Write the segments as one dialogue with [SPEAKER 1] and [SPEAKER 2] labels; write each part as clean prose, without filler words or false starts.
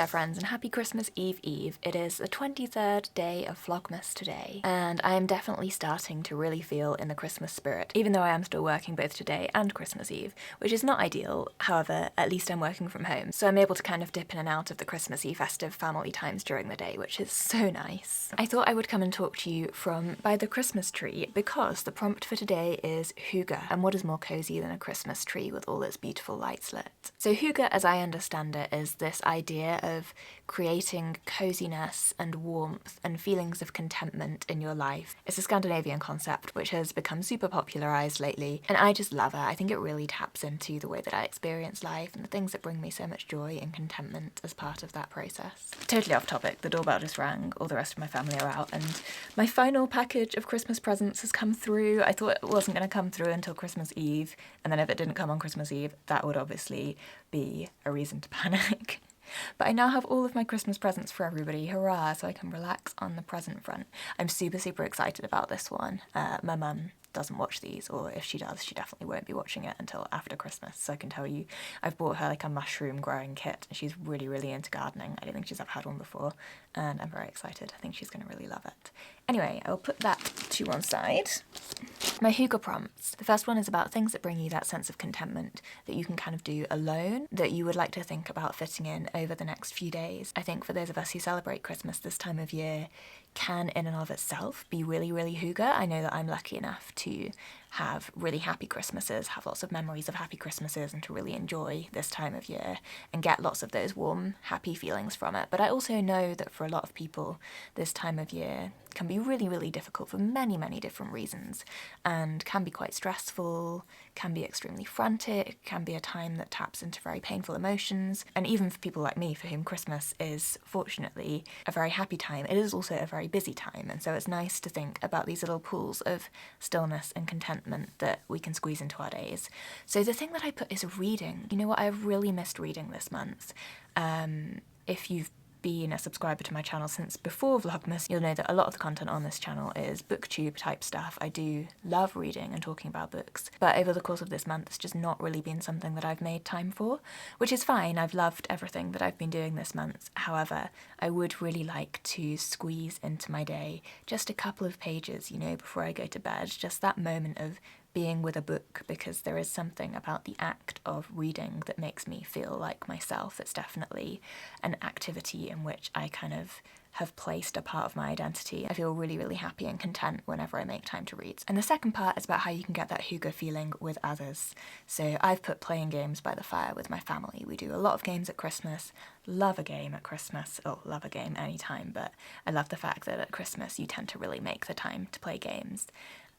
[SPEAKER 1] friends, and happy Christmas Eve. It is the 23rd day of Vlogmas today, and I am definitely starting to really feel in the Christmas spirit, even though I am still working both today and Christmas Eve, which is not ideal. However, at least I'm working from home, so I'm able to kind of dip in and out of the Christmassy festive family times during the day, which is so nice. I thought I would come and talk to you from by the Christmas tree because the prompt for today is Hygge, and what is more cozy than a Christmas tree with all its beautiful lights lit? So Hygge, as I understand it, is this idea of creating coziness and warmth and feelings of contentment in your life. It's a Scandinavian concept which has become super popularized lately, and I just love it. I think it really taps into the way that I experience life and the things that bring me so much joy and contentment as part of that process. Totally off topic, the doorbell just rang, all the rest of my family are out, and my final package of Christmas presents has come through. I thought it wasn't going to come through until Christmas Eve, and then if it didn't come on Christmas Eve, that would obviously be a reason to panic. But I now have all of my Christmas presents for everybody, hurrah, so I can relax on the present front. I'm super excited about this one. My mum doesn't watch these, or if she does, she definitely won't be watching it until after Christmas, so I can tell you I've bought her like a mushroom growing kit, and she's really into gardening. I don't think she's ever had one before, and I'm very excited. I think she's going to really love it. Anyway, I'll put that to one side. My Hygge prompts. The first one is about things that bring you that sense of contentment that you can kind of do alone, that you would like to think about fitting in over the next few days. I think for those of us who celebrate Christmas this time of year can in and of itself be really Hygge. I know that I'm lucky enough to have really happy Christmases, have lots of memories of happy Christmases, and to really enjoy this time of year and get lots of those warm, happy feelings from it. But I also know that for a lot of people, this time of year can be really difficult for many different reasons, and can be quite stressful, can be extremely frantic, can be a time that taps into very painful emotions. And even for people like me, for whom Christmas is fortunately a very happy time, it is also a very busy time. And so it's nice to think about these little pools of stillness and contentment that we can squeeze into our days. So the thing that I put is reading. You know what, I've really missed reading this month. If you've been a subscriber to my channel since before Vlogmas, you'll know that a lot of the content on this channel is booktube type stuff. I do love reading and talking about books, but over the course of this month it's just not really been something that I've made time for, which is fine. I've loved everything that I've been doing this month. However, I would really like to squeeze into my day just a couple of pages, you know, before I go to bed, just that moment of being with a book, because there is something about the act of reading that makes me feel like myself. It's definitely an activity in which I kind of have placed a part of my identity. I feel really happy and content whenever I make time to read. And the second part is about how you can get that Hygge feeling with others. So I've put playing games by the fire with my family. We do a lot of games at Christmas. Love a game at Christmas. Oh, love a game anytime, but I love the fact that at Christmas you tend to really make the time to play games.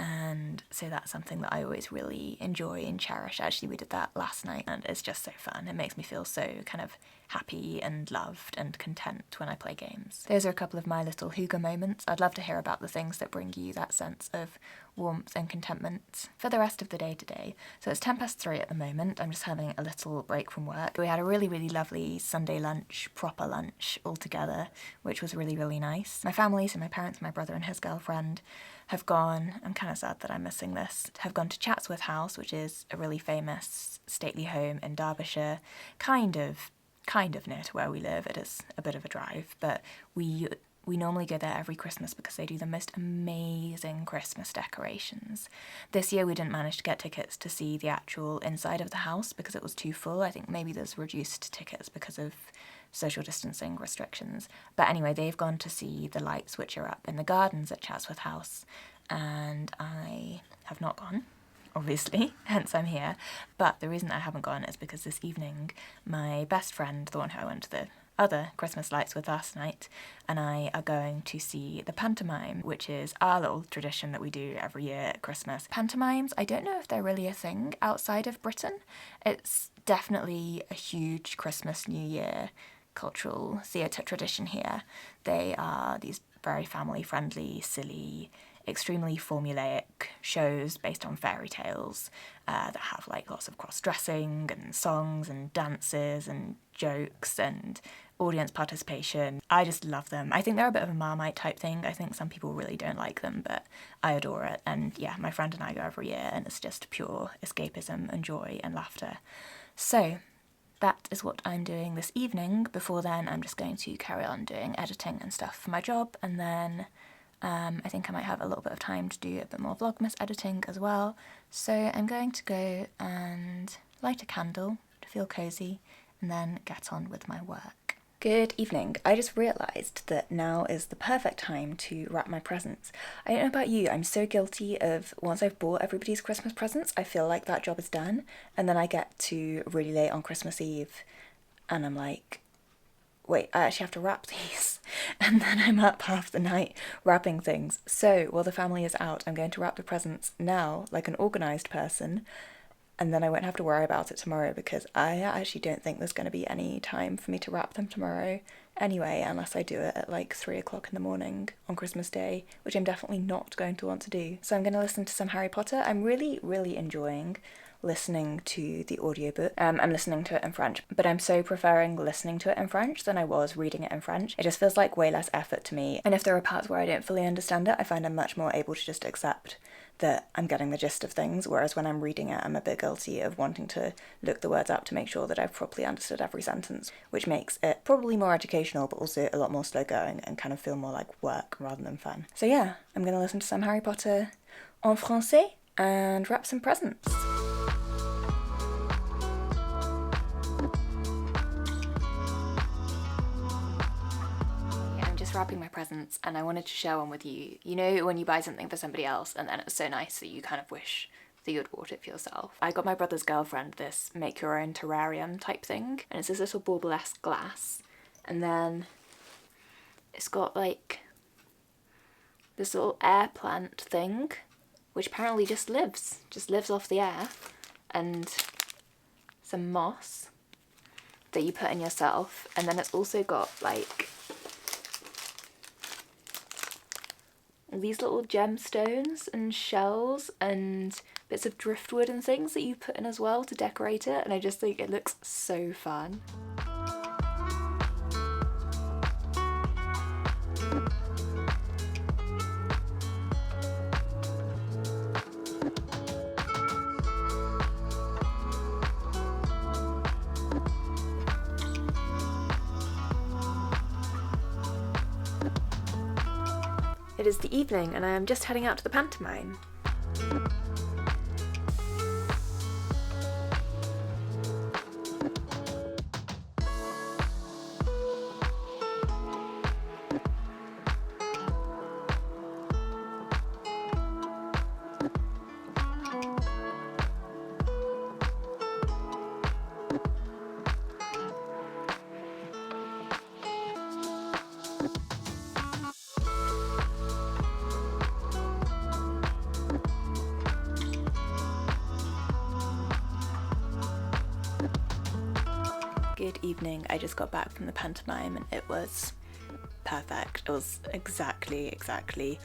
[SPEAKER 1] And so that's something that I always really enjoy and cherish. Actually, we did that last night, and it's just so fun. It makes me feel so kind of happy and loved and content when I play games. Those are a couple of my little Hygge moments. I'd love to hear about the things that bring you that sense of warmth and contentment for the rest of the day today. So it's 3:10 at the moment. I'm just having a little break from work. We had a really lovely Sunday lunch, proper lunch all together, which was really nice. My family, so my parents, my brother and his girlfriend, have gone, I'm kind of sad that I'm missing this, have gone to Chatsworth House, which is a really famous stately home in Derbyshire, kind of near to where we live. It is a bit of a drive, but we normally go there every Christmas because they do the most amazing Christmas decorations. This year we didn't manage to get tickets to see the actual inside of the house because it was too full. I think maybe there's reduced tickets because of social distancing restrictions. But anyway, they've gone to see the lights which are up in the gardens at Chatsworth House, and I have not gone, obviously, hence I'm here. But the reason I haven't gone is because this evening my best friend, the one who I went to the other Christmas lights with last night, and I are going to see the pantomime, which is our little tradition that we do every year at Christmas. Pantomimes, I don't know if they're really a thing outside of Britain. It's definitely a huge Christmas, New Year cultural theatre tradition here. They are these very family-friendly, silly, extremely formulaic shows based on fairy tales that have like lots of cross-dressing and songs and dances and jokes and audience participation. I just love them. I think they're a bit of a Marmite type thing. I think some people really don't like them, but I adore it. And yeah, my friend and I go every year, and it's just pure escapism and joy and laughter. So that is what I'm doing this evening. Before then, I'm just going to carry on doing editing and stuff for my job, and then I think I might have a little bit of time to do a bit more Vlogmas editing as well. So I'm going to go and light a candle to feel cozy and then get on with my work. Good evening. I just realised that now is the perfect time to wrap my presents. I don't know about you, I'm so guilty of once I've bought everybody's Christmas presents, I feel like that job is done, and then I get to really late on Christmas Eve and I'm like, wait, I actually have to wrap these. And then I'm up half the night wrapping things. So while the family is out, I'm going to wrap the presents now like an organised person, and then I won't have to worry about it tomorrow because I actually don't think there's going to be any time for me to wrap them tomorrow anyway, unless I do it at like 3 o'clock in the morning on Christmas Day, which I'm definitely not going to want to do. So I'm going to listen to some Harry Potter. I'm really, really enjoying listening to the audiobook. I'm listening to it in French, but I'm so preferring listening to it in French than I was reading it in French. It just feels like way less effort to me, and if there are parts where I don't fully understand it, I find I'm much more able to just accept that I'm getting the gist of things, whereas when I'm reading it, I'm a bit guilty of wanting to look the words up to make sure that I've properly understood every sentence, which makes it probably more educational, but also a lot more slow going and kind of feel more like work rather than fun. So yeah, I'm gonna listen to some Harry Potter en français and wrap some presents. Wrapping my presents, and I wanted to share one with you. You know when you buy something for somebody else and then it's so nice that you kind of wish that you had bought it for yourself? I got my brother's girlfriend this make your own terrarium type thing, and it's this little bauble-esque glass, and then it's got like this little air plant thing which apparently just lives off the air, and some moss that you put in yourself, and then it's also got like these little gemstones and shells and bits of driftwood and things that you put in as well to decorate it, and I just think it looks so fun. It is the evening and I am just heading out to the pantomime. Good evening. I just got back from the pantomime and it was perfect. It was exactly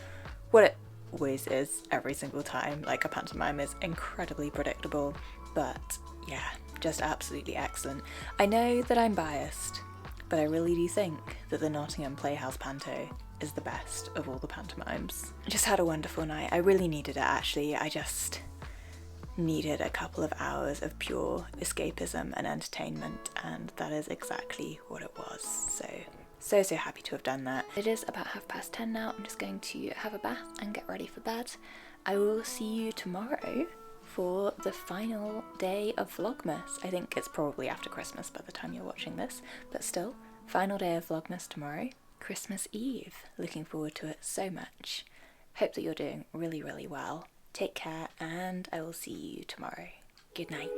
[SPEAKER 1] what it always is every single time. Like, a pantomime is incredibly predictable, but yeah, just absolutely excellent. I know that I'm biased, but I really do think that the Nottingham Playhouse Panto is the best of all the pantomimes. I just had a wonderful night. I really needed it, actually. I just needed a couple of hours of pure escapism and entertainment, and that is exactly what it was. So happy to have done that. It is about 10:30 now. I'm just going to have a bath and get ready for bed. I will see you tomorrow for the final day of Vlogmas. I think it's probably after Christmas by the time you're watching this, but still, final day of Vlogmas tomorrow, Christmas Eve. Looking forward to it so much. Hope that you're doing really, really well. Take care, and I will see you tomorrow. Good night.